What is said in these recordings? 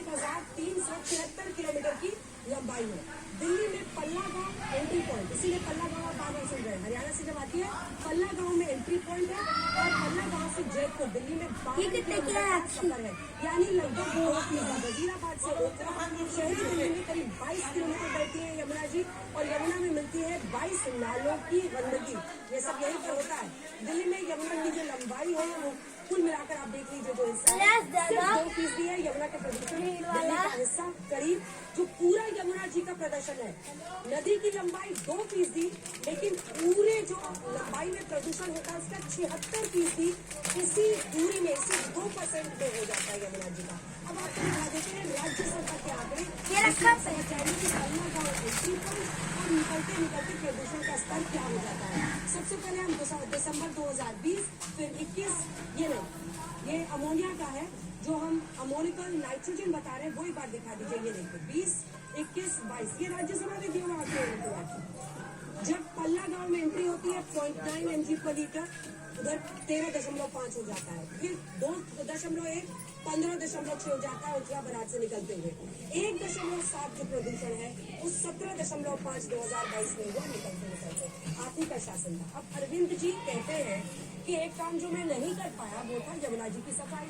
1373 kilometre की लंबाई है। दिल्ली में पल्ला गांव एंट्री पॉइंट, इसीलिए पल्ला गांव आप बार बार सुन रहे हैं। हरियाणा से जब आती है पल्ला गांव में एंट्री पॉइंट है और पल्ला गांव से जयपुर दिल्ली में 12 किलोमीटर का सफर है, यानी लगभग 2 किलोमीटर। वजीराबाद से ओखला शहरी दिल्ली में करीब 22 किलोमीटर बढ़ती है यमुना जी, और यमुना में मिलती है 22 नालों की गंदगी। ये सब यही पर होता है। दिल्ली में यमुना की जो लंबाई है वो कुल मिलाकर आप देख लीजिए जो हिस्सा है सिर्फ 2% है यमुना के प्रदूषण का हिस्सा। करीब जो पूरा यमुना जी का प्रदर्शन है, नदी की लंबाई 2%, लेकिन पूरे जो लंबाई में प्रदूषण होता है उसका 76% इसी दूरी में, इसी 2% में हो जाता है यमुना जी का। अब आपको दिखा देते हैं राज्य सरकार के आंकड़े समाचारों की पल्ला गाँव एंट्री पॉइंट और निकलते निकलते प्रदूषण का स्तर क्या हो जाता है। सबसे पहले हम दिसंबर 2020, फिर 21, ये अमोनिया का है जो हम अमोनिकल नाइट्रोजन बता रहे हैं, वो एक बार दिखा दीजिए। ये देखिए 20, 21, 22, ये राज्यसभा में दिया हुआ आंकड़े। जब पल्ला गांव में एंट्री होती है 0.9 mg पर लीटर, उधर 13.5 हो जाता है, फिर 2.1, 15.6 हो जाता है उजला बराज से निकलते हुए। 1.7 जो प्रदूषण है वो 17.5 2022 में हुआ निकलते। आप ही का शासन था। अब अरविंद जी कहते हैं कि एक काम जो मैं नहीं कर पाया वो था यमुना जी की सफाई।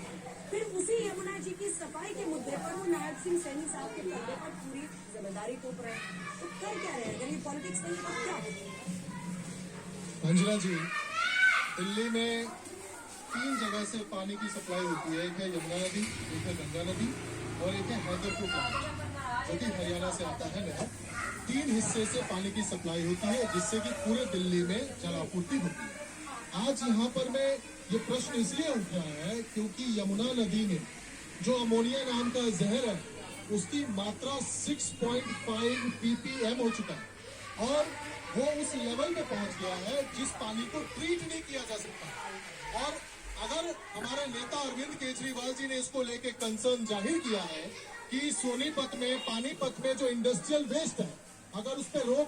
फिर उसी यमुना जी की सफाई के मुद्दे पर वो नायब सिंह सैनी साहब के कंधे पर पूरी जिम्मेदारी थोप रहे हैं। तो कर क्या रहे हैं? अगर ये पॉलिटिक्स नहीं तो क्या होगा? अंजना जी, दिल्ली में 3 जगह से पानी की सप्लाई होती है। एक है यमुना नदी, एक है गंगा नदी और एक है हैदरपुर प्लांट जो कि हरियाणा से आता है नहर। 3 हिस्से से पानी की सप्लाई होती है जिससे कि पूरे दिल्ली में जलापूर्ति होती है। आज यहाँ पर मैं ये प्रश्न इसलिए उठ रहा है क्योंकि यमुना नदी में जो अमोनिया नाम का जहर है उसकी मात्रा 6.5 ppm हो चुका है और वो उस लेवल में पहुंच गया है जिस पानी को ट्रीट नहीं किया जा सकता। और अगर हमारे नेता अरविंद केजरीवाल जी ने इसको लेके कंसर्न जाहिर किया है कि सोनीपत में, पानीपत में जो इंडस्ट्रियल वेस्ट है अगर उस पर रोक